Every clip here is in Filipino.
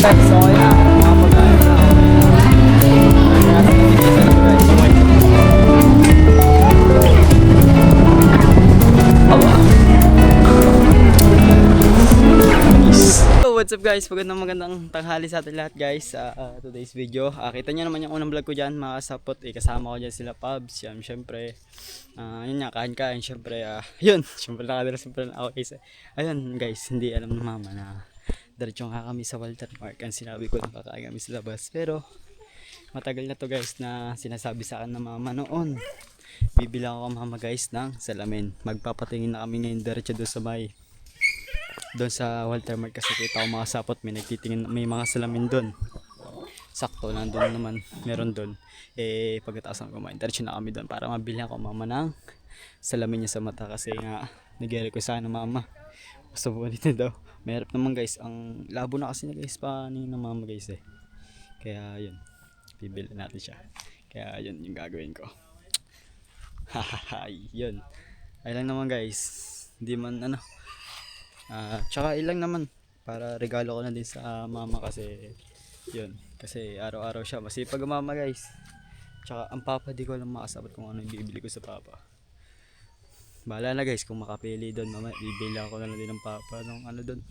Guys, okay na. Mga pagkain na. So, what's up guys? Magandang tanghali sa atin lahat guys sa today's video. Kita nyo naman yung unang vlog ko dyan mga kasapot. Kasama ko dyan sila Pubs. Yan, syempre. Yun nga, kain-kain. Syempre, yun. Syempre nakadala syempre na ako guys. Ayun guys, hindi alam ng mama na diretso nga kami sa Walter Park. Ang sinabi ko lang kakain kami sa labas. Pero, matagal na to guys na sinasabi sa akin ng mama noon. Bibilang ako mama guys ng salamin. Magpapatingin na kami ngayon diretso doon sa may doon sa Walter Mart kasi kita ko mga sapot, may nagtitingin, may mga salamin doon. Sakto nandun naman, meron doon. Pagkatapos ng kumain, diretso na kami doon para mabili ako mama ng salamin niya sa mata kasi nga nag-request sa akin ng mama. Gusto po nito daw. Mahirap naman guys, ang labo na kasi na guys pa ng mama guys eh. Kaya yun, bibili natin siya. Kaya yun yung gagawin ko. Hahaha, yun. Ay lang naman guys, hindi man ano. Tsaka ilang naman para regalo ko na din sa mama kasi yun, kasi araw-araw siya masipag ang mama guys. Tsaka ang papa di ko lang makasabot kung ano yung bibili ko sa papa. Bahala na guys kung makapili doon mama, bibili ako na lang din ng papa nung ano doon.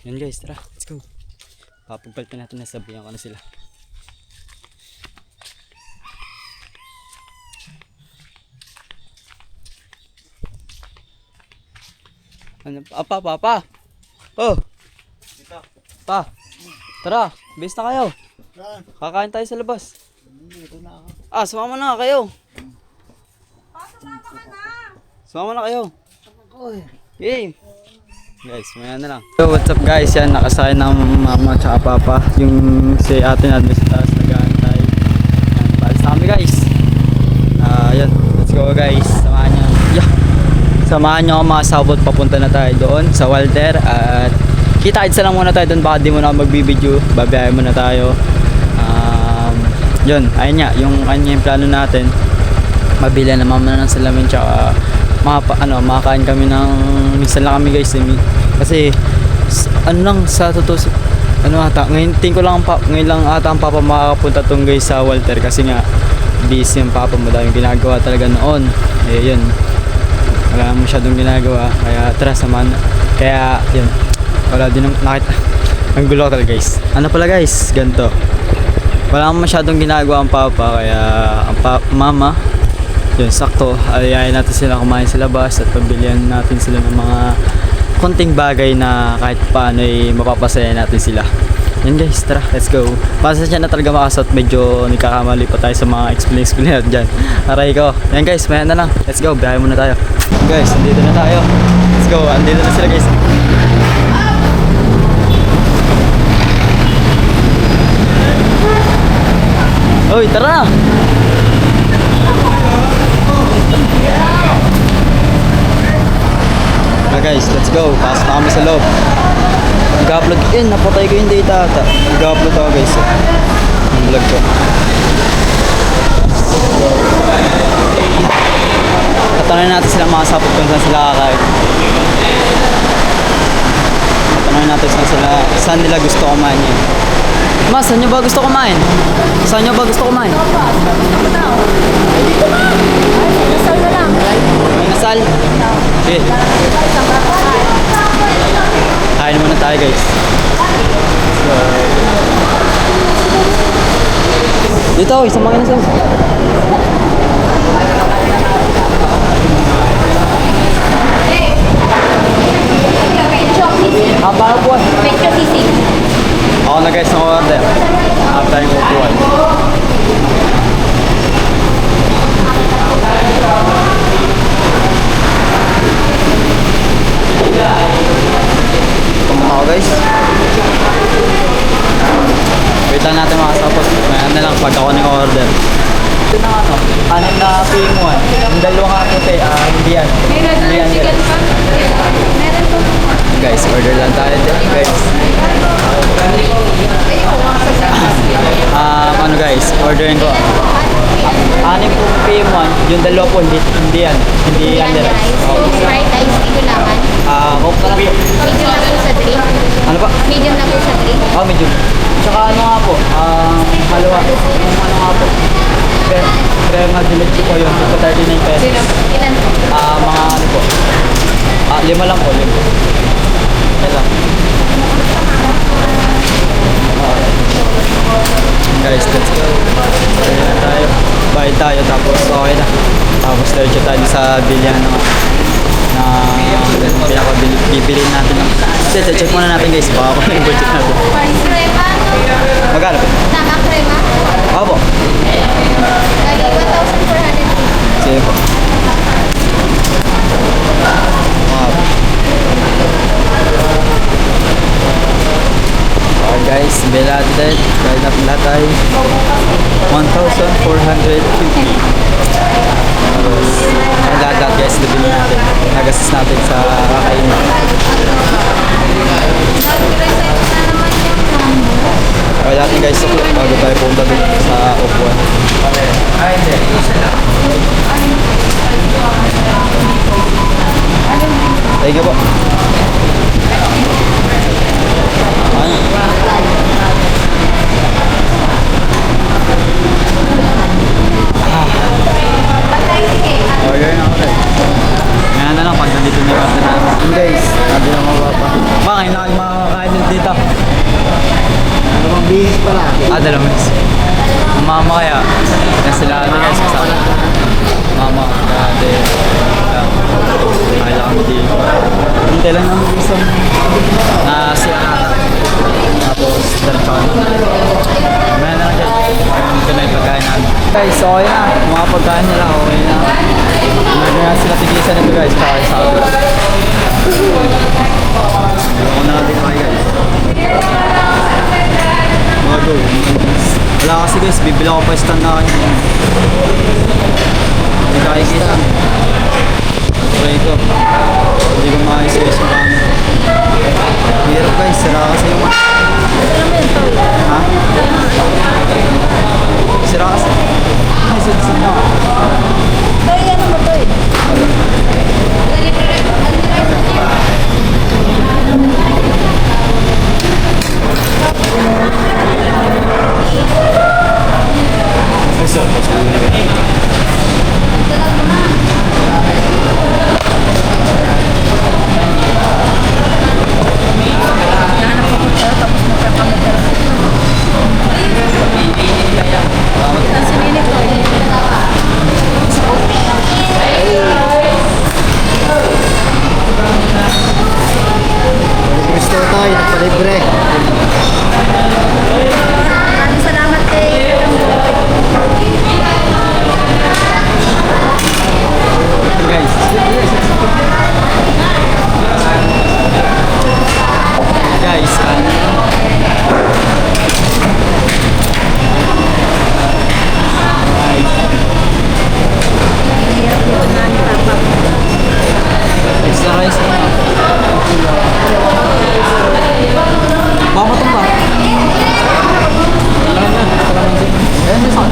Yan guys, tara, let's go. Papagpalitan natin na, sabihan ko na sila. Ano, papa. Oh. Pa. Tara, bis na kayo. Kakain tayo sa labas. Sumama na kayo. Sumama na kayo. Game. Guys, maya na lang. So, what's up guys? Yan, nakasakay ng mama at papa. Yung si ate natin sa taas nag-aantay. Palis na kami guys. Yan, let's go guys. Samahan nyo ako mga sabot, papunta na tayo doon sa Walter at kita-kitsa lang muna tayo doon, baka di muna ako magbibideo, babiyahin muna tayo. Yun, ayun nga, yung kanya yung plano natin, mabili na mama ng salamin tsaka makakain kami ng, minsan lang kami guys, kasi ano lang sa totoo, ngayon tingin ko lang ngayon lang ata ang papa makakapunta tong guys sa Walter kasi nga busy yung papa, madaming ginagawa talaga noon. Yun, wala naman masyadong ginagawa kaya tara samahan. Kaya yun, wala din nakita ang gulo talaga guys. Ano pala guys, ganito, wala naman masyadong ginagawa ang papa kaya ang mama yun, sakto ayayin natin sila kumain sa labas at pabilihan natin sila ng mga konting bagay na kahit paano ay mapapasaya natin sila. Yan guys, tara, let's go. Pasensya na talaga makasot, medyo nagkakamali pa tayo sa mga explain dyan. Aray ko. Yan guys, maya na lang. Let's go, biyahe muna tayo. Guys, andito na tayo. Let's go, andito na sila guys. Uy, tara! Tara guys, let's go. Pasok na kami sa loob. Nag-upload napatay ko yung data ata. Nag-upload ako guys yung vlog ko. Tatanungin natin sila mga sapot kung saan sila kakain. Tatanungin natin saan nila gusto kumain yan. Mas, saan nyo ba gusto kumain? Saan nyo ba gusto kumain? Dito na! Ay, nasal na lang. May nasal? Okay. Kain muna tayo guys. Dito, isang mga nasal. Para buwan. Medyo sisig. Ako na guys ng order. Tayong upuan. Kumakaw guys. Wait lang natin mga sapos. Mayan na lang pag ako ng order. Ito na ano, anim na PM1. Yung dalawang puti, hindi yan. Meron na chicken pa. Meron po. Guys, order lang tayo dyan guys. Ano guys, ordering ko. Anim po PM1, yung dalawa po, hindi yan. Hindi yan. Rice. Fried rice, ito naman. Coke na lang po. Ito lang po sa drink. Ano pa? Medium na po sa 3. Oh, medyo. Tsaka ano nga po, halawa. Yung ano nga po. Crema de leche po yun. So, 39 pesos. Ilan po? Mga ano po. 5 lang po, 5. Okay lang. Guys, let's go. Bayad na tayo. Bayad tayo tapos okay na. Tapos diretso tayo sa bilyan na bibili natin ng... Check muna natin guys, baka ako yung budget natin. Crema? Magkano po? Tama, crema? Opo. Bali, 1,450. Sige po. Okay guys, bili natin tayo. Bayad natin lahat tayo. 1,450. Tapos, ang lahat guys, nabili natin. Nagastos natin sa kakainin. Okay natin guys, bago tayo pumunta dun sa upuan. Thank you po. Okay na ako. Ngayon na lang pag nandito na yung natin. Guys, sabi lang ako pa. Bakit na kayo makakain dito? Dalawang bihis pala. Dalawang minutes. Mama kaya. Yan sila ano guys kasama. Mama, dati. Kaya kami dito. Hintay lang namin isang na siya. Tapos, dalawang. Ngayon na lang dyan. Ito na yung pagkain namin. Guys, okay na. Mga pagkain nila, okay na. Nagaya sila tigisan nito guys. Saka yung sabi. Ako na natin okay guys. Mga go. Wala kasi guys, bibili ako pa stand na kayo. Hindi kakikita. Try ko. Hindi ko maayos guys yung camera. Hirap guys, sira kasi yung... Ha? Sira kasi. Ay, sit na. Toy, ano mo, Toy? Gusto tayo, nagpalibre. Maraming salamat kay... Guys. Guys, extra rice na. Mama ito ba? Alam na. Ayan na sa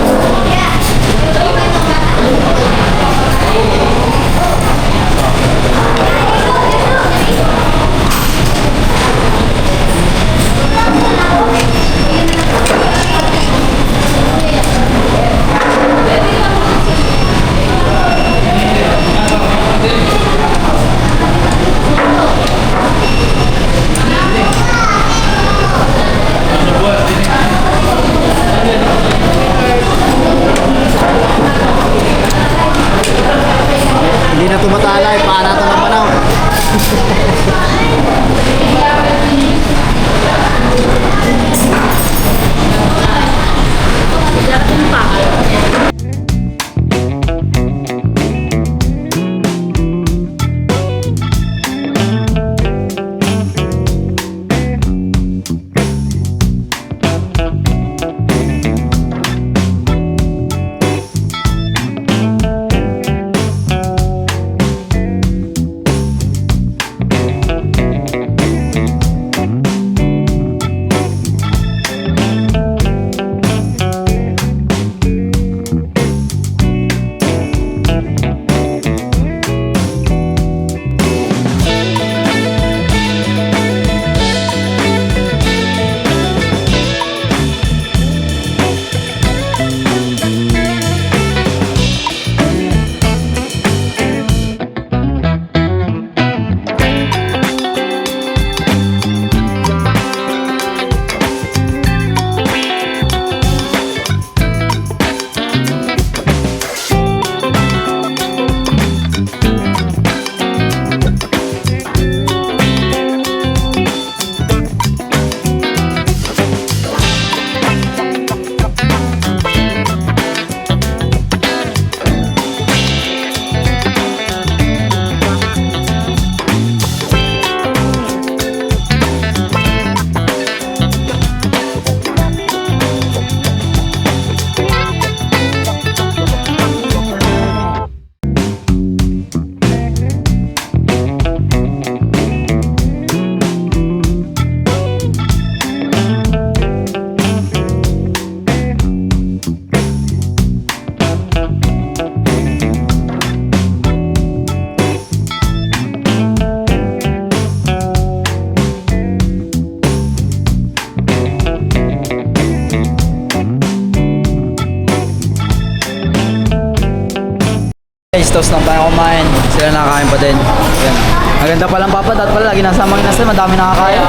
guys, toast lang tayo kumain. Sila nakakain pa din. Yan. Maganda palang papa, at pala lagi nasa mga inasal, madami nakakain.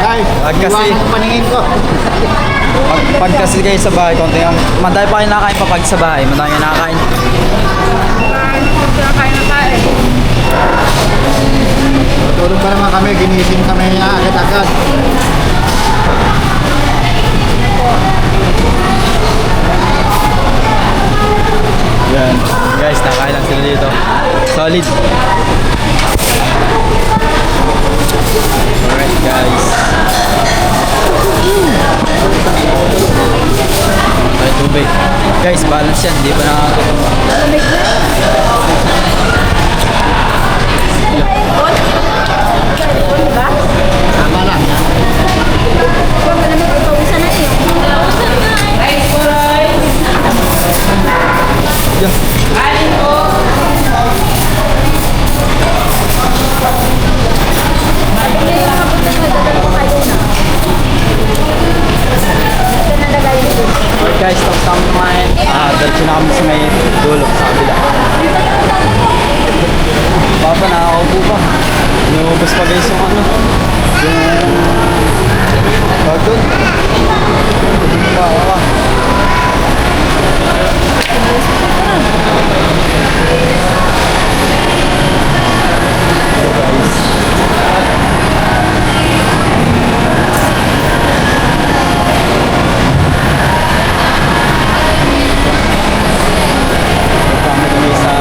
Guys, Pag kasi- iwanan ko paningin ko. Pag kasi guys sa bahay, konti ang madami pa kayo nakakain pa pag sa bahay, madami nakakain. Tulog pa naman kami, ginising kami agad-agad. Yan. Guys, nakain lang sila dito. Solid. Alright guys. Ay, tubig. Guys, balance yan. Hindi pa nakakatuwa. Tama lang. Alright guys, tapos kami kumain. Diretso na kami sa may dulo sa kabila. Papa, nakakaupo pa. Inubos pa guys yung ano. Yung tawag doon. Pa. Kami kami sa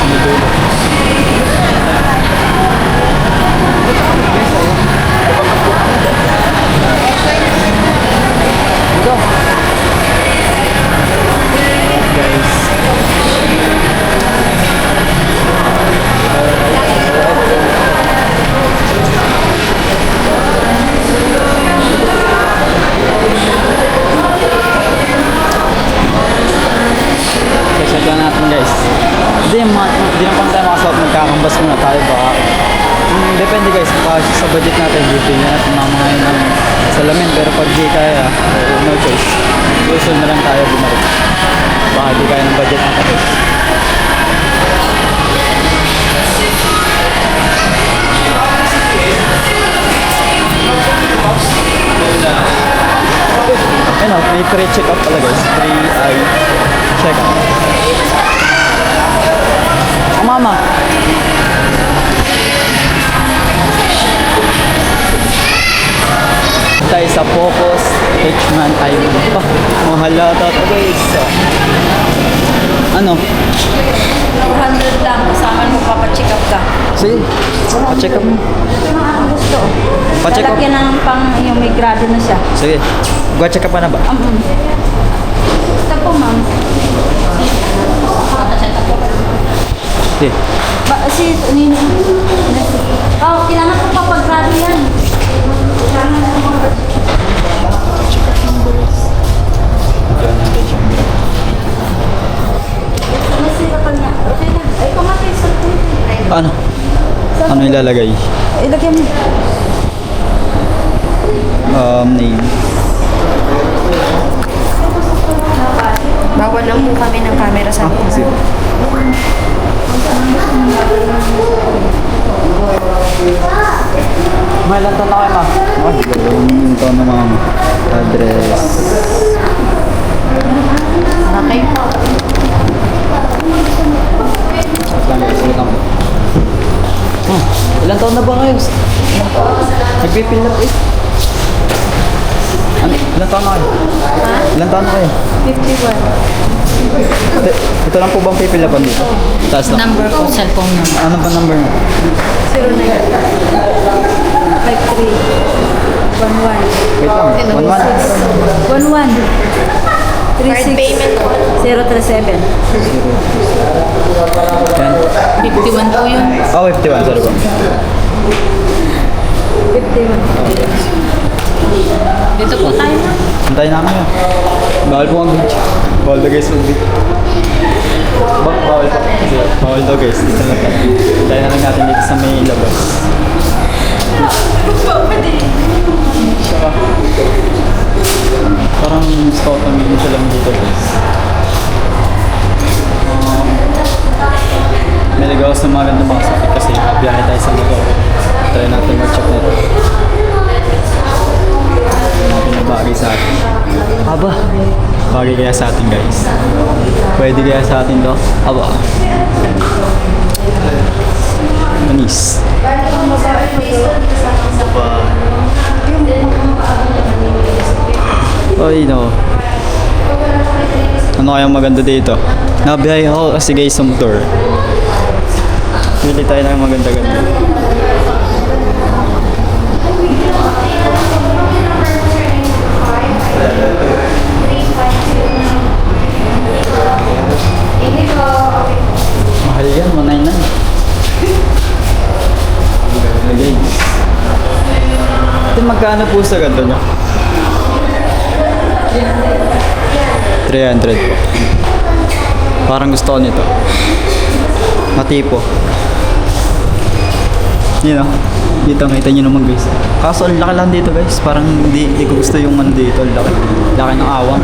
dulo. Check natin guys. Hindi naman tayo makasawat, magkakambas muna tayo baka. Depende guys, baka sa budget natin, bibili natin mamamahin ng salamin. Pero pag di kaya, no choice. Usul na lang tayo bumalik. Baka di kaya ng budget natin guys. Ayun o, may pre-check up pala guys. Pre-eye check up. Oh, mama. Tayo sa Focus Hitchman Island pa. Mahal ata ito guys. Ano? 200 lang. Kasama mo papacheck up ka. Sige, pa-check up mo. Gusto. Pa-check up. Lalagyan ng pang yung may grado na siya. Sige, check up pa na ba? Ito po, ma'am. Sige. Si Nino. Oh, kailangan ko papag-grado yan. Kailangan ko Check up mo ba guys? Diyan natin siya. Masirapan niya. Okay na. Ay, kumatay sa tubig. Ano? Ano ilalagay? Ilagyan mo. Name. Bawal lang po kami ng camera sa atin. Sige. May ilan taon na kayo, ma? Yung taon na mama. Address. Okay po. Wait lang guys, wait lang. Ilan taon na ba kayo? Nagpipil na eh. Ano? Ilan taon na kayo? Ha? Ilan taon na kayo? 51. Ito lang po bang pipilapan dito? Taas lang. Number ko, cellphone number. Ano ba number mo? 09 53 11 Wait lang. 1-1. 11 36 037 Yan. 51 po yun. Oh, 51. Sorry po. 51 Dito po tayo na. Antayin namin yun. Bawal po ang video. Bawal daw guys mag-video. Bawal po. Bawal daw guys. Dito na tayo. Antayin na lang natin dito sa may labas. Siya ka. Parang gusto ko tumingin siya lang dito guys. May ligaw sa mga ganda mga sakit kasi biyahe tayo sa motor. Try natin mag-check na ito. Natin na bagay sa atin. Aba, bagay kaya sa atin guys. Pwede kaya sa atin to? Aba. Manis. Aba. Ay no. Ano kayang maganda dito? Nabiyahe ako kasi guys sa motor. Pili tayo ng maganda-ganda. Mahal yan, 199. Guys. Ito magkano po sa ganito nyo? 300 po. Parang gusto ko nito. Matipo. Yun o. Dito, kita nyo naman guys. Kaso ang laki lang dito guys. Parang hindi ko gusto yung ano dito. Ang laki. Laki ng awang.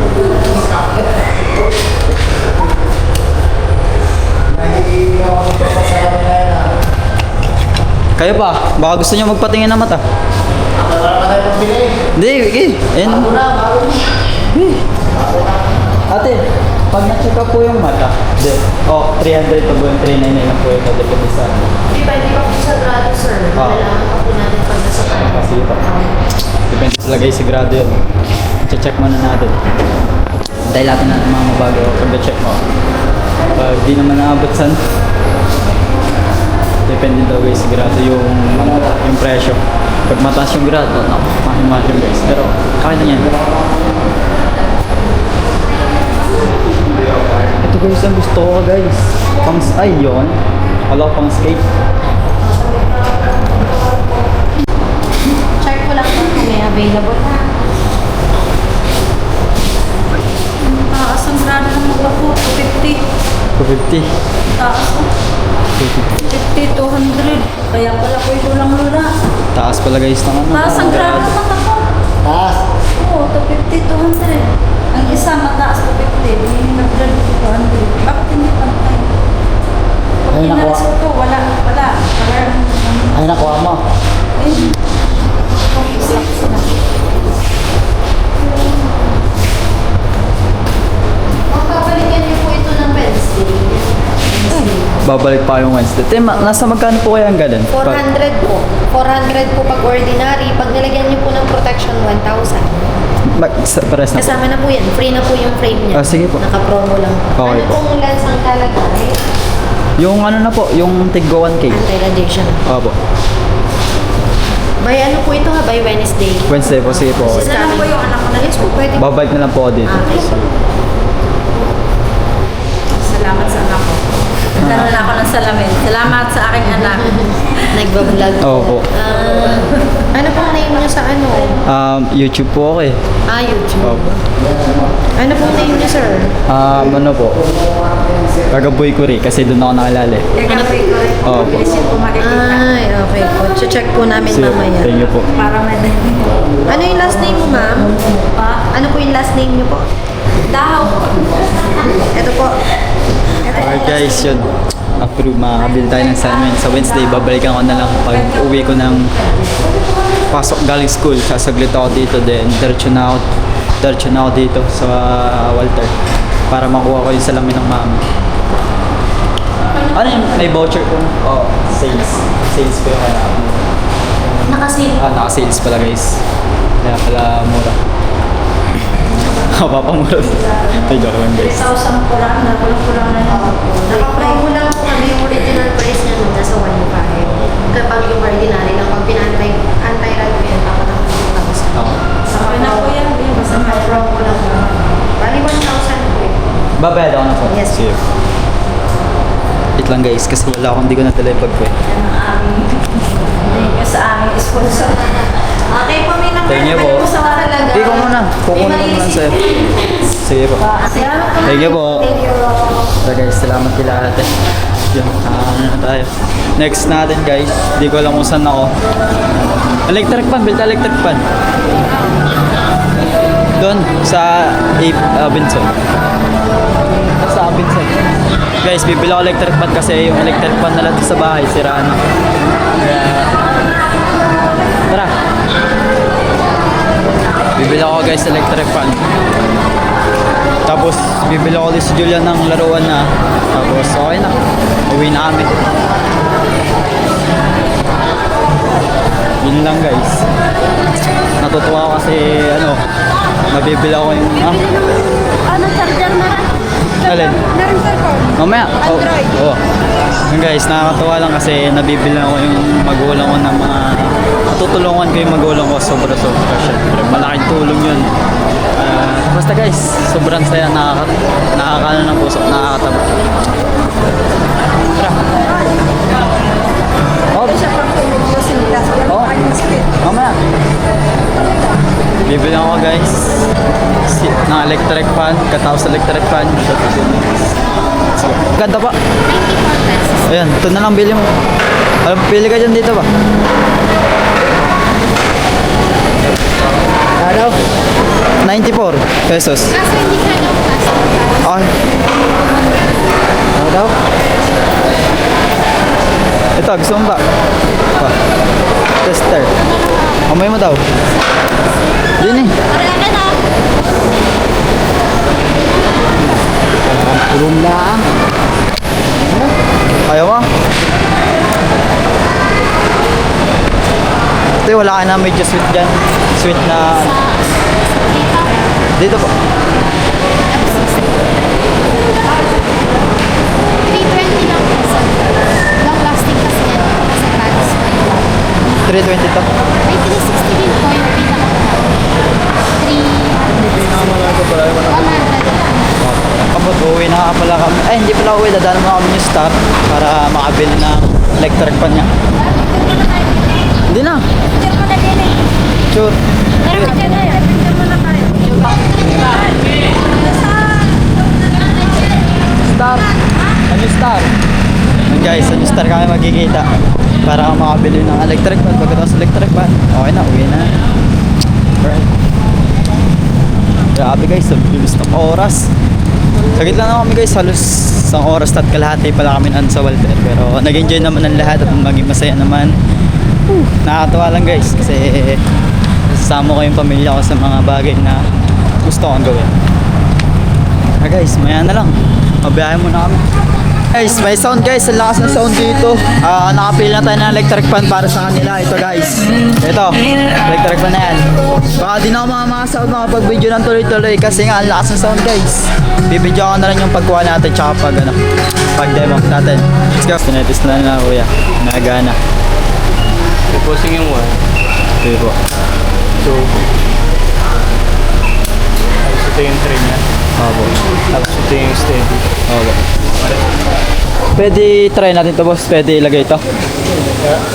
Kayo pa, baka gusto nyo magpatingin ng mata. Hindi, okay. Ayan. Ate, pag na-check up po yung mata, oh, 300 to po yung 399 lang po ito. Depende sa ano. Di ba po sa grado, sir? Kailangan pa po natin pag nasa kanya. Kasi ito. Depende sa lagay sigurado yun. Check muna natin. Dahil natin natin mga mabago pag na-check mo. Pag di naman naabot san, depende daw guys, sigurado yung presyo. Pag mataas yung grado, mahimahal yung guys. Pero kaya na yan. Ito guys, ang gusto ko guys. Ay yun. Wala pang skate. Check ko lang kung may available na. Taas ang grado ng mga po, 250. 250. Taas po. 50, 200. Kaya pala po ito lang luna. Taas pala guys ng ano. Taas ang grado ng mata po. Taas. Oo, 250, 200. Ang isa mataas 250. Hindi nag-grado 200. Bakit hindi pantay? Pag Ay, naku. inalis ko to, wala. Ay, nakuha mo. Eh, kung isa sila. Magpapalikan niyo po ito ng Wednesday. Babalik pa yung Wednesday. Nasa magkano po kaya ang ganun? 400 po. 400 po pag ordinary. Pag nilagyan niyo po ng protection, 1,000. Pares na po. Kasama na po yan. Free na po yung frame niya. Ah, sige po. Naka-promo lang. Okay Ano po. pong lens ang talagay? Yung ano na po, yung Tiggo 1K. Anti-radiation. Opo. By ano po ito ha? By Wednesday. Wednesday po, sige po. Isa lang po yung anak ko na. Yes po, pwede. Babalik na lang po ako dito. Okay po. Salamat sa anak ko. Nagkaroon na ako ng salamin. Salamat sa aking anak. Nagbablog. Opo. Ano pong name niyo sa ano? YouTube po ako eh. YouTube. Opo. Ano pong name niyo, sir? Ano po? Kagaboy ko rin kasi doon ako nakilala eh. Kagabi ko rin. Opo. Bilis yun po makikita. Ay, okay po. Check po namin Sige, mamaya. thank you po. Para may Ano yung last name mo, ma'am? Ano po yung last name niyo po? Dahaw. Ito po. Alright guys, yun. Approve, makakabili tayo ng salamin. Sa Wednesday, babalikan ko na lang pag uwi ko ng pasok galing school. Sasaglit ako dito, then diretso na ako dito sa Walter para makuha ko yung salamin ng mama. Ano yung may voucher ko? Oh, sales ko yung kailangan. Nakasil. Naka-sales pala guys. Kaya pala mura. Papamura. Ay, joke lang guys. 3,000 po lang. Nakulang-kulang na lang. Nakapromo lang po kami yung original price niya nung nasa 1.5. Kapag yung ordinary lang, pag anti-radiation, ako na po tapos. Okay na po yan. Basta may Promo lang po. Bali 1,000 po eh. Babayad ako na po. Yes. Sige. Wait lang guys, kasi wala akong hindi ko natala yung bag ko eh. yan ang aming sa aming sponsor. Okay po, may number. Thank you po. Sa talaga. Hindi ko muna. Kukunin ko lang sa'yo. Sige po. Salamat po. Thank you po. Thank you. So guys, salamat kila ate. Yun, na tayo. Next natin guys, di ko alam kung saan ako. Electric pan, built electric pan. Doon. Sa Benson. Sa Benson. Guys, bibili ako electric fan kasi yung electric fan na lang sa bahay, sira na. Kaya, tara. Bibili ako guys electric fan. Tapos, bibili ako si Julian ng laruan na. Tapos, okay na. Uwi na kami. Yun lang guys. Natutuwa kasi nabibili ako yung Charger na rin. alin? Meron cellphone. Mamaya. Android. Oo. Yun guys, nakakatuwa lang kasi nabibili ako yung magulang ko ng mga tutulungan ko yung magulang ko sobra. Syempre, malaking tulong yun. Basta guys, sobrang saya, nakakano ng puso, nakakataba. Tara. Oh, Siya pang tulog ko sila. Oo. Mamaya. Bibili ako guys ng electric fan, katapos electric fan. Ganda pa. 94 pesos. Ayan, ito na lang bili mo. Alam, pili ka dyan dito ba? Ano? 94 pesos. Kaso hindi ka daw plastic. Okay. Ano daw? Ito, gusto mo ba? Pa. Tester. Amay mo daw. Din eh. Pareha na. Tulong lang. Ayaw mo? Ito, wala ka na medyo sweet dyan. Sweet na... Dito po. 320 lang peso. Long lasting kasi yan. Kasi bags pa yun. 320 to. May 360 din po yung pinaka-mahal. 100. Kapag uwi na pala kami. Ay, hindi pala uwi. Dadaan mo kami yung Star para makabili ng electric fan niya. Hindi na. Picture mo na din eh. Sure. Meron ka na yan. Picture mo na tayo. Star. Ano Star? Yun guys, ano Star kami magkikita para makabili ng electric fan. Pagkatapos electric fan, okay na, uwi na. Alright. Grabe guys, ang bilis ng oras. Saglit lang na kami guys, halos isang oras at kalahati pala kami naan sa Walter. Pero nag-enjoy naman ang lahat at maging masaya naman. Nakakatawa lang guys kasi sasama ko yung pamilya ko sa mga bagay na gusto kong gawin. Guys, maya na lang. Mabiyahe muna kami. Guys, may sound guys. Ang lakas ng sound dito. Nakapili na tayo ng electric fan para sa kanila. Ito guys. Ito. Electric fan na yan. Baka di na ako mga sound makapag-video ng tuloy-tuloy kasi nga ang lakas ng sound guys. Bibidyo ko na rin yung pagkuha natin tsaka pag-demo natin. Let's go. Tinetest na na kuya. Nagana. Posing yung one. Okay po. So, tapos ito yung tray niya. Opo. Tapos ito yung steady. Opo. Pwede try natin to boss. Pwede ilagay ito.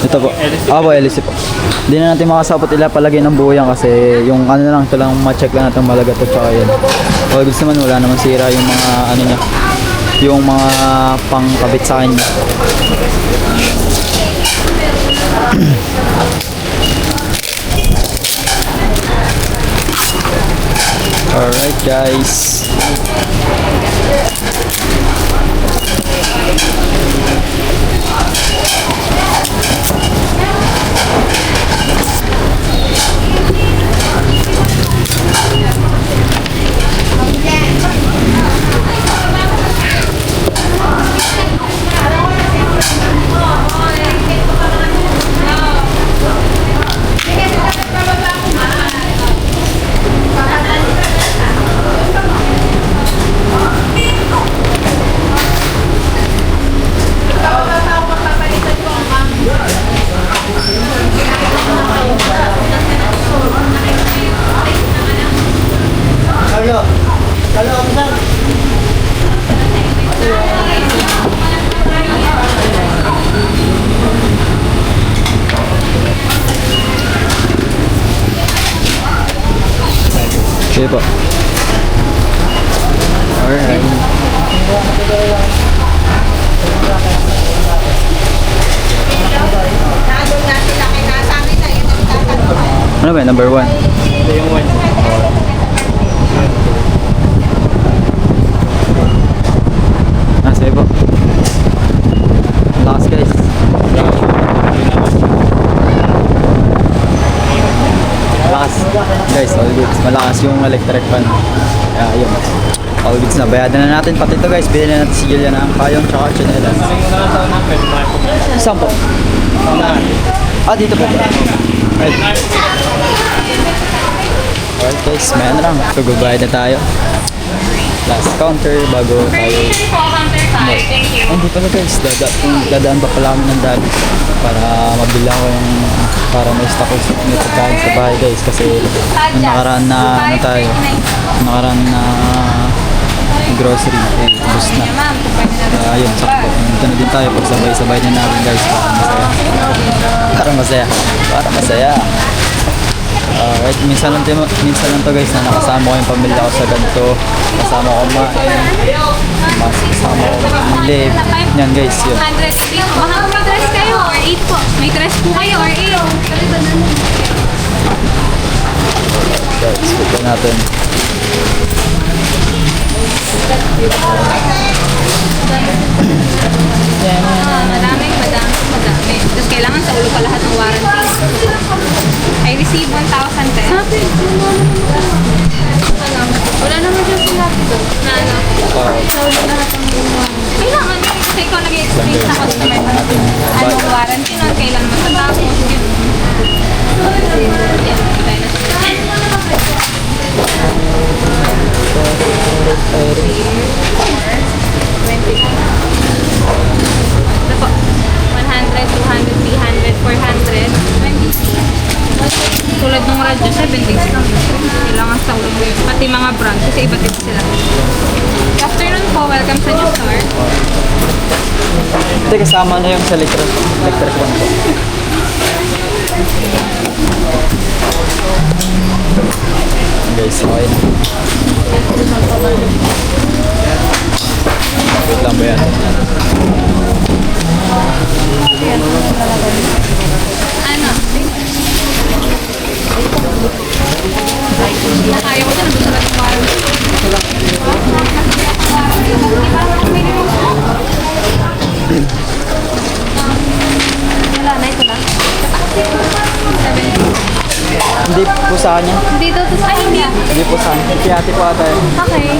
Ito po. Opo, LC po. Hindi na natin makasapot palagay ng buo yan kasi yung ano na lang, ito lang ma-check lang natin malaga to tsaka yan. O gusto naman wala naman sira yung mga ano niya. Yung mga pangkabit sa kanya. Alright guys. Okay po. Alright. Ano ba? Number 1. Ito yung one. malakas yung electric fan. Kaya yun. All goods na. Bayadan na natin pati ito guys. Bilhin na natin si Julia ng payong tsaka chinelas. Saan po? Dito po. Right. Alright guys, may ano lang. So, gubayad na tayo. Last counter bago tayo. Hindi pala guys, dadaan pa pala kami ng daan para mabila ko yung para may stock ko ng pagkain sa bahay guys kasi yung nakaraan na ano tayo, nakaraan na grocery bus na. Ayun, sakto. Dito na din tayo pag sabay-sabay na natin guys para masaya. Para masaya. Alright, minsan lang to guys na nakasama ko yung pamilya ko sa ganito. Kasama ko kumain. Kasama ko live. Yan guys, yun. Baka may dress kayo or 8 po. May dress po kayo or 8. Guys, ito natin. Madami. Tapos kailangan sa ulo pa lahat ng warranty. I receive 1,000 pesos. Wala naman siya sinabi doon. Na ano? Sa ulo lahat ng warranty. Kailangan. Kasi ikaw nag-explain sa customer mo. Anong warranty nun? Kailan matatapos? Yun. Yan. Tayo na sa ito po. 100, 200, 300, 400. Tulad ng radyo, 7 days lang. Kailangan sa ulo yun. Pati mga brand, kasi iba't iba sila. Good afternoon po, welcome sa New Star. Ito kasama na yung sa electric one po. Guys, okay na. Wait lang ba yan? Ano? Nakaya ko siya, nagsusulat ng warranty. Wala na, ito lang. Hindi po sa kanya. Hindi daw to sa hindi. Hindi po sa kanya. Kiyati po ata yun. Okay.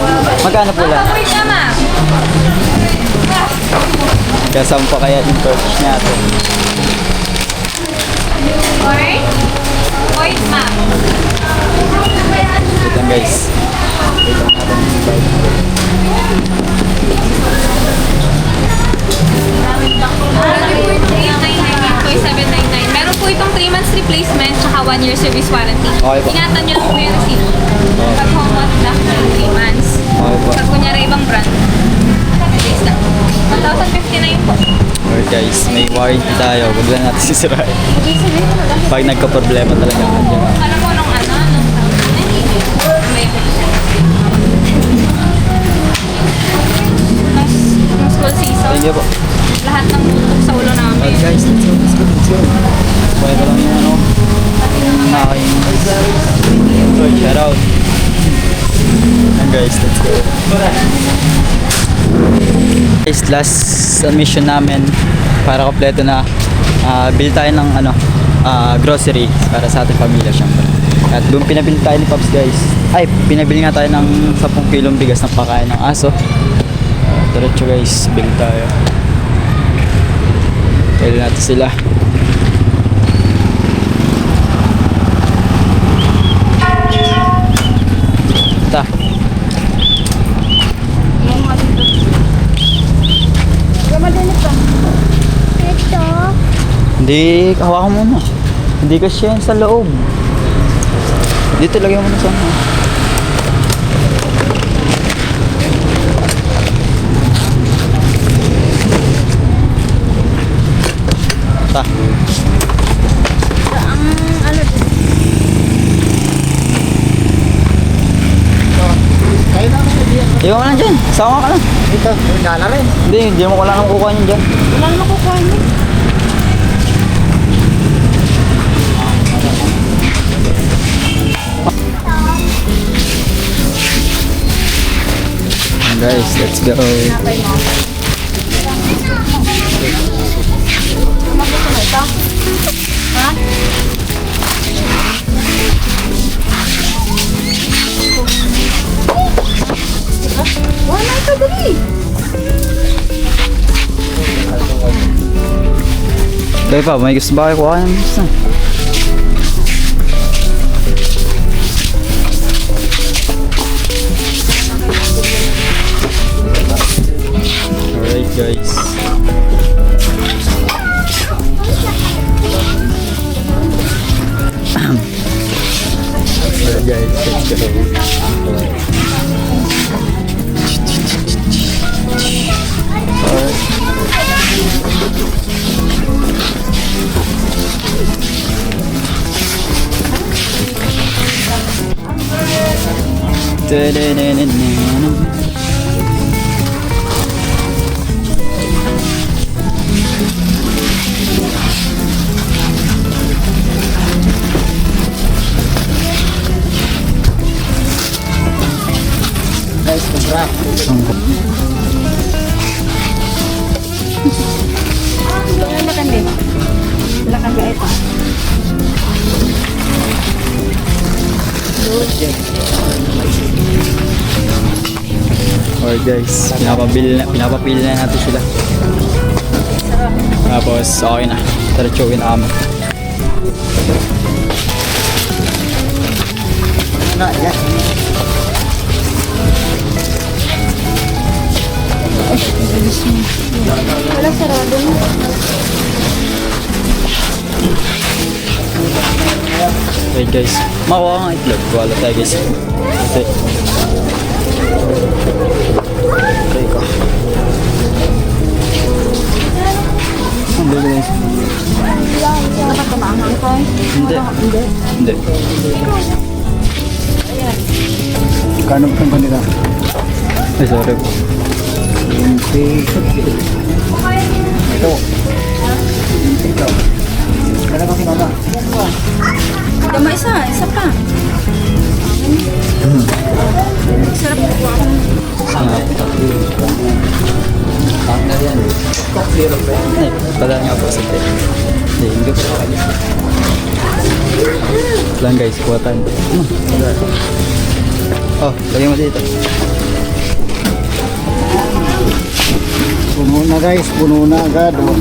Magkano po lang? Wait na, ma'am. Kaya saan pa kaya yung purchase niya ito? Wait. Wait, ma'am. Wait lang guys. Wait lang natin yung bike. Meron po itong 3 months replacement tsaka 1 year service warranty. Okay po. Ingatan nyo lang po yung receipt. Pag home out na 3 months. Okay po. Pag kunyari ibang brand, days lang. 1,059 po. Alright guys, may warranty tayo. Huwag lang natin sisirain. Pag nagka-problema talaga. Alam mo nung ano? Nung school season, Thank you po. lahat ng tutok sa ulo namin. Alright guys, let's go, let's go, let's go. Sabay ko lang yung ano. Nakaking. Alright, shout out. Ayan guys, let's go. Guys, last mission namin para kompleto na. Bili tayo ng ano, grocery para sa ating pamilya syempre. At doon pinabili tayo ni Pops guys. Ay, pinabili nga tayo ng 10 kilong bigas ng pakain ng aso. Diretso guys, bili tayo. Bili natin sila. Ta. Hindi, hawakan mo na. Hindi kasi yan sa loob. Dito lagyan mo na sa ano. Ta. Kayo na kami. Iwan mo lang dyan. Sama ka lang. Dito, wala na rin. Hindi mo wala nang kukuha niyan dyan. Wala naman kukuha niyo. Guys, let's go. Dahil pa, may gusto ba kayo kuha ng gusto? Alright guys. Alright guys, let's go. Guys, congrats. Lakan din. Lakan ka ito. Alright guys, pinapapili na natin sila. Tapos okay na, taratsuhin na kami. Na, yan. Wala sarado na. Alright guys, makuha nga itlog. Wala tayo guys. Okay. Okay ko. Hindi guys. Wala ka maangang ka. Hindi. Hindi. Kano ang kanila? Ay, sorry po. Ito. Ito. Kano ba kinala? Dama isa pa. Sarap po. Ay, pala nga po sa tayo. Hindi ko pa kanya. Lang guys, kuha tayo. Oh, lagyan mo dito. Puno na guys, puno na agad. Oh.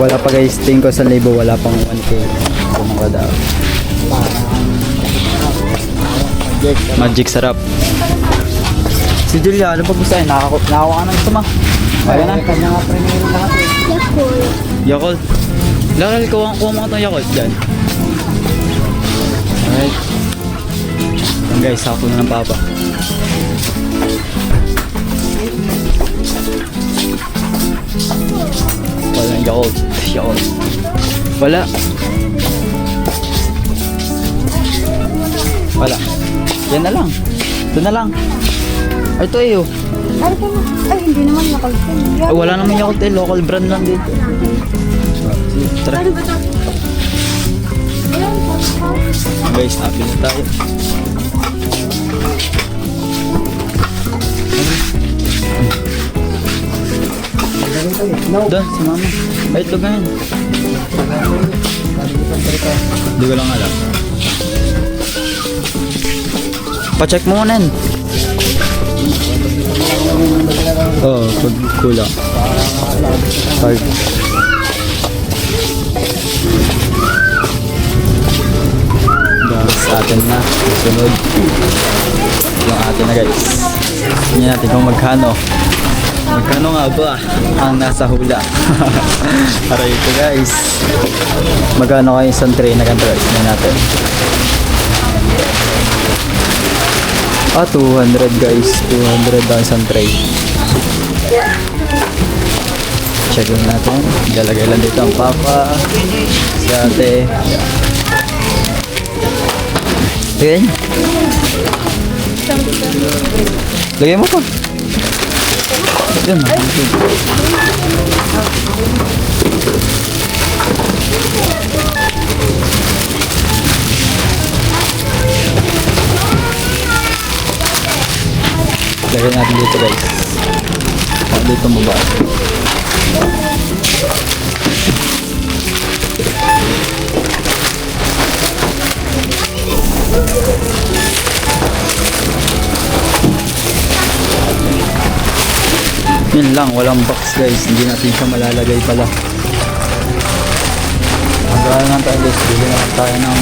Wala pa guys, tingin ko 1,000, wala pang 1K. Kung mga daw. Magic sarap. Si Julia, ano pa gusto ay? Nakakuha ka ng gusto mo? Kaya na? Kanya nga primero lahat eh. Yakult. Lakal, kuha mo itong Yakult dyan. Alright. Yan guys, sakto na ng papa. Wala yung Yakult. Yakult. Wala. Wala. Yan na lang. Ito na lang. Ay, ito eh oh. Ay, hindi naman nakalsin. Ay, wala naman Yakult eh. Local brand lang dito. Tara. Guys, happy na tayo. Doon, si mama. Ay, itlog na yan. Hindi ko lang alam. Pa-check mo muna yan. Oo, pag kulang. Card. Guys, atin na. Sunod. Yung atin na guys. Tingnan natin kung magkano. Magkano nga ba ang nasa hula? Aray ito guys. Magkano kayo isang tray na ganito guys? Tingnan natin. 200 guys. 200 ang isang tray. Check lang natin. Ilalagay lang dito ang papa. Si ate. Lagay niya. Lagay mo pa. Diyan. Lagay natin dito guys. Dito mo ba? Yun lang, walang box guys. Hindi natin siya malalagay pala. Kaya naman tayo guys, bili naman tayo ng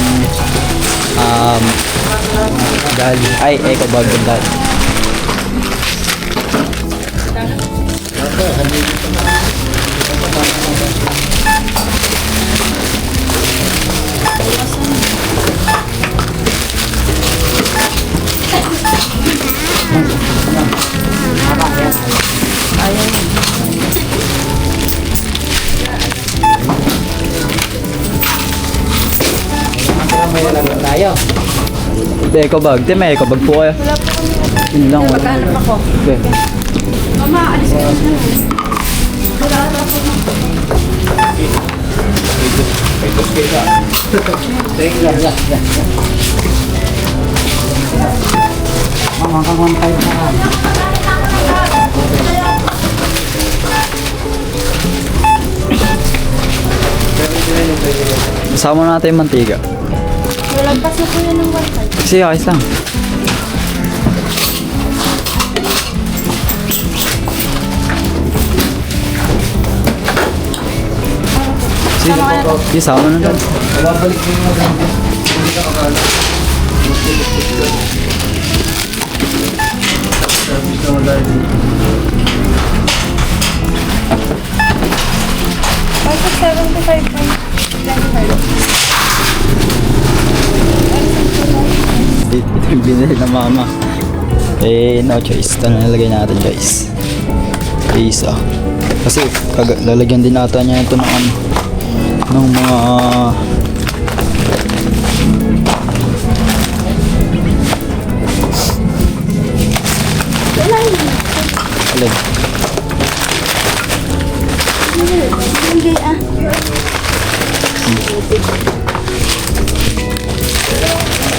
dali. Ay, eco bag yung dali. Hindi, eco bag. Hindi, may eco bag po kayo. Wala po kami. Yun lang. Maghanap ako. Okay. Mama, alis ka na. Wala na ako. Kasama natin yung mantiga. Lalagpas na po yan ng wifi. Sige, ayos lang. Sige, sama na doon. Babalik din mo lang. Hindi ka akala. Service na wala din. 575 po. Ito yung binili ng mama. Eh, no choice. Ito na nalagay natin guys. Isa. Kasi lalagyan din natin niya ito ng ano. Ng mga alin? Hindi ah.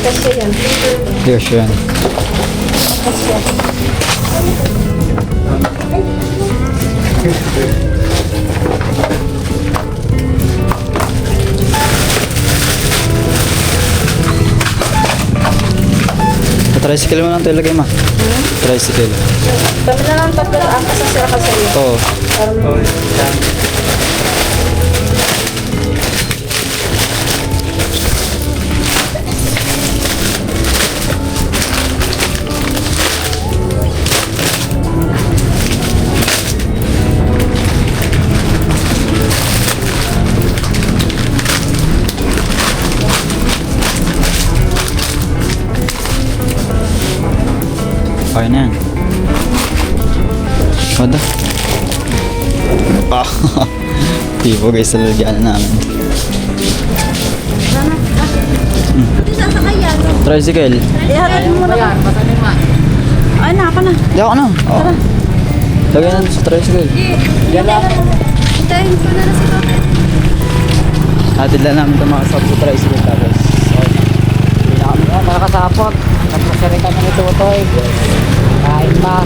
Kasi yan. Yes, yan. Tricycle mo lang ito ilagay ma. Tricycle. Kami na lang tatlo ang kasasira ka sa'yo. Oo. Okay na yan. Wala. Ah, tipo guys, lalagyan na namin. Hindi sasakay yan. Tricycle. Ihatid mo muna. Ay, na ako na. Di ako na. Oh. Lagyan natin sa tricycle. Hintayin ko na na si Papa. Hatid lang namin ito mga sa tricycle tapos. Hindi na kami nakakasapot. Nagpasarita na nito ito eh. Kain pa.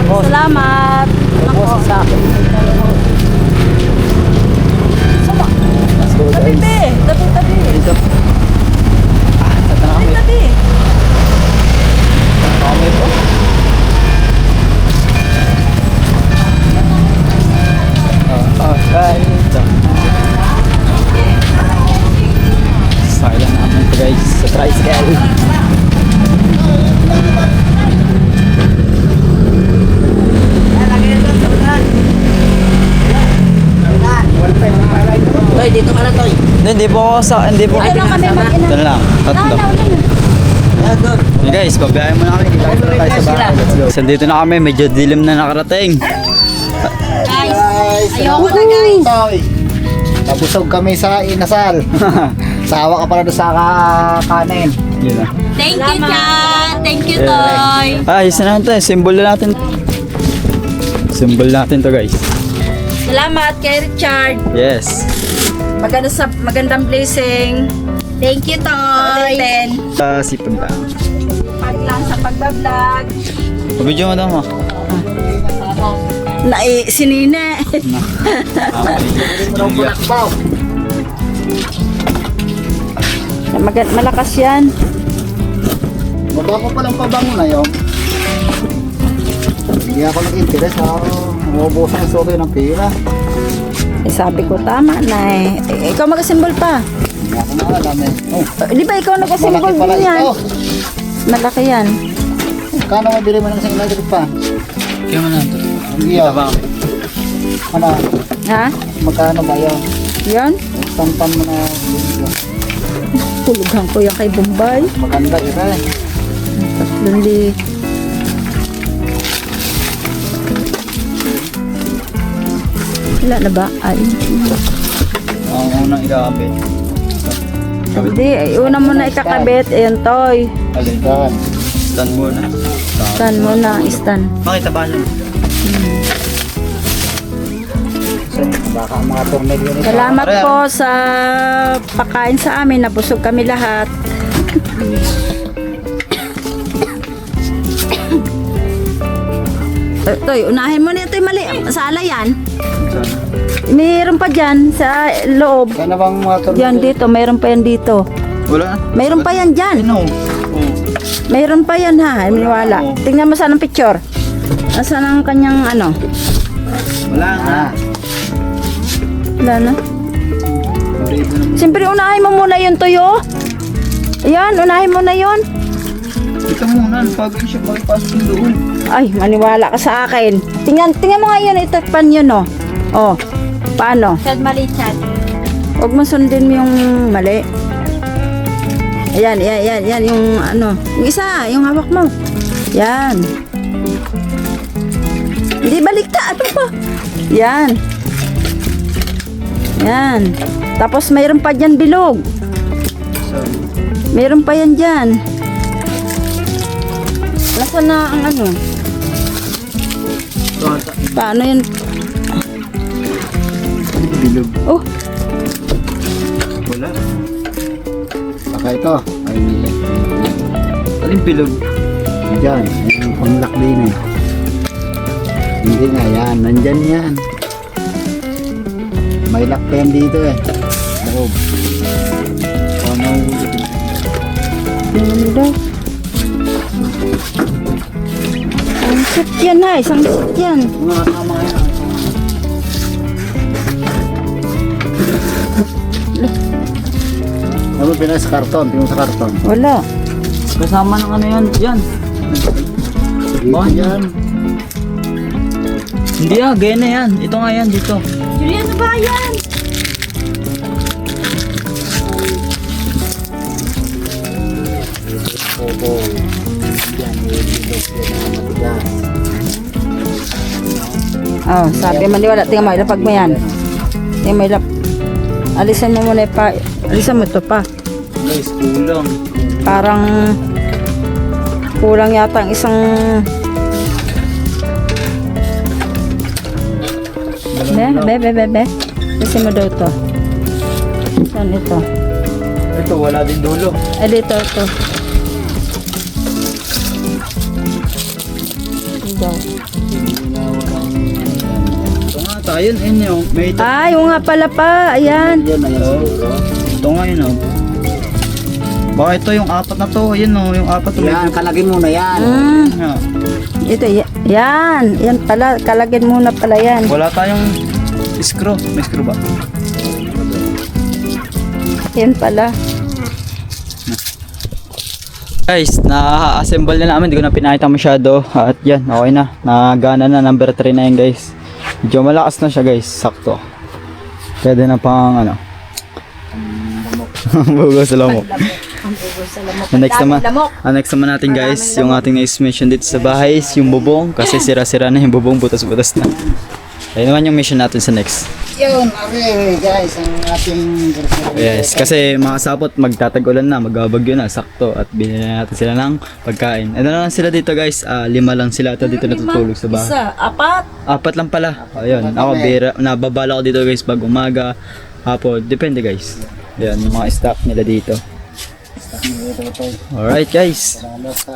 Salamat. Tapos sa akin. Let's go guys. Tabi. Dito. Ah, tata na kami. Tabi. Kami po. Okay. Ito. Sakay lang namin ito guys sa tricycle. Toy, dito ka na, Toy. Hindi po ako sa... Hindi po. Ay, lang kami mag-ina. Ito lang. Tatlo. Hey guys, babayaran mo na kami. Kita tayo sa bahay. Let's go. So, dito na kami. Medyo dilim na nakarating. Guys, ayoko na, guys. Toy. Nabusog kami sa inasal. Sawa ka pala doon sa kanin. Yun na. Thank you, Chan. Thank you, Yeah. Toy. Ayos na natin. Symbol na natin. Symbol natin to guys. Salamat kay Richard. Yes. Magandang blessing. Thank you, Toy. Sipag lang. Paglang sa pagbablog. Pabidyo mo daw mo. Sinine. Malakas yan. Maba ko palang pabango na yun. Hindi ako nag-interest ha. Umubusan ang soto ng pera. sabi ko, tama na eh. Ikaw mag-assemble pa. Hindi ako maalam eh. Oh, Di ba ikaw nag-assemble malaki pala din yan? ito. Malaki yan. Kano mabili mo ng isang electric fan? Kaya mo na ito. Hindi ah. Ano? Ha? Magkano ba yun? Yan? Tampan mo na video. Hulugan ko yan kay Bombay. Maganda ito eh. 3,000. Wala na ba? Ay. Ang unang ikakabit. Hindi, una mo na ikakabit. Ayan, toy. Alin? Yan. Stand muna. Stand mo na, stand. Makita ba lang? So, baka ang mga tornilyo nito. Salamat po sa pakain sa amin. Nabusog kami lahat. Toy, unahin mo na ito. Mali. Sala yan. Mayroon pa dyan sa loob. Yan na bang mga tornilyo? Yan dito. Mayroon pa yan dito. Wala na. Mayroon pa yan dyan. Ano? Mayroon pa yan ha. Maniwala. Tingnan mo saan ang picture. Nasaan ang kanyang ano? Wala na. Ah, Wala na. Siyempre unahin mo muna yun, Toyo. Ayan, unahin mo na yun. Ito muna. Pag siya makipasok yung doon. Ay, maniwala ka sa akin. Tingnan mo nga yun, itakpan yun, oh. Oh, paano? Chad, mali, Chad. Huwag mo sundin mo yung mali. Ayan, yan, yung ano. Yung isa, yung hawak mo. Yan. Hindi balikta, ano pa? Yan. Yan. Tapos mayroon pa dyan bilog. Mayroon pa yan dyan. Nasaan na ang ano? Paano yun? Bilog. Oh, Wala. baka ito. Ay, Alin bilog? dyan. Yung panglak din eh. Hindi nga yan. Nandyan yan. May lock pa yan dito eh. Loob. Ano? ano daw? Ang sit yan ha, isang sit yan. Mga kasama yan. Ano pinag sa karton? Tingnan sa karton. Wala. Kasama ng ano yan? Yan. Dito yan. Hindi ah, gaya na yan. Ito nga yan dito. Julian, ano ba yan? Opo. Yan. Yan. Oh, sabi maniwala. Tingnan mo, ilapag mo yan. Tingnan mo, alisan mo muna pa. Alisan mo ito pa. Guys, kulang. Parang kulang yata ang isang... Be. Alisan mo daw ito. Saan ito? Ito, wala din dulo. Ay, dito, ito. Ito. Ito nga, tayo. Ayun yun. May ito. Ay, yung nga pala pa. Ayan. Yan na yan siguro. Ito nga yun oh. Baka ito yung apat na to. Ayun oh, yung apat to. Yan, kalagin mo na yan. Yeah. Ito, yan. Yan pala. Kalagyan muna pala yan. Wala tayong screw. May screw ba? Yan pala. Guys, na-assemble na namin. Hindi ko na pinakita masyado. At yan, okay na. Nagana na. Number 3 na yan guys. Medyo malakas na siya guys. Sakto. Pwede na pang ano. Bugo sa lamok. Next naman natin guys, yung ating na-mission dito sa bahay, yung bubong. Kasi sira-sira na yung bubong. Butas-butas na. Ayun naman yung mission natin sa next. Yun, okay guys, ang ating Yes, kasi mga sapot magtatagulan na, magbabagyo na, sakto at binili natin sila ng pagkain. Ano lang sila dito guys, 5 lang sila ito dito natutulog sa bahay. Isa, apat. 4 lang pala. Ayun, ako nababala ko dito guys pag umaga, hapon, depende guys. Ayun, yung mga stock nila dito. Alright guys. Salamat sa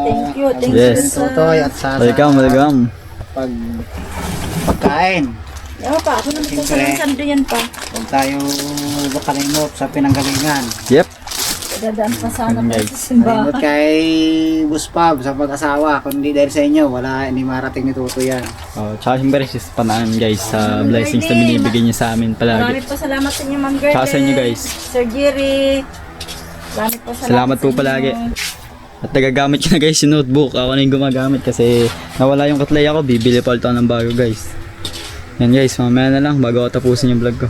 Thank you Yes. Totoy at sa Welcome. pagkain. Ewan pa, ako naman sa sando yan pa. Huwag tayo makalimot sa pinanggalingan. Yep. Dadaan pa sana Ayun, tayo guys. sa simbahan. Malimot kay Boss Pab sa pag-asawa. Kung hindi dahil sa inyo, wala, hindi marating ni Tuto yan. Oh, tsaka siyempre sis panaan guys sa blessings na binibigay niya sa amin Marami palagi. po salamat sa inyo, Ma'am Gerlen. Tsaka sa inyo, guys. Sir Jerry. Marami po Salamat po sa inyo. palagi. At nagagamit ko na guys yung notebook. Ako na yung gumagamit kasi nawala yung katlay ako. Bibili pa ulit ako ng bago guys. Yan guys, mamaya na lang bago ako tapusin yung vlog ko.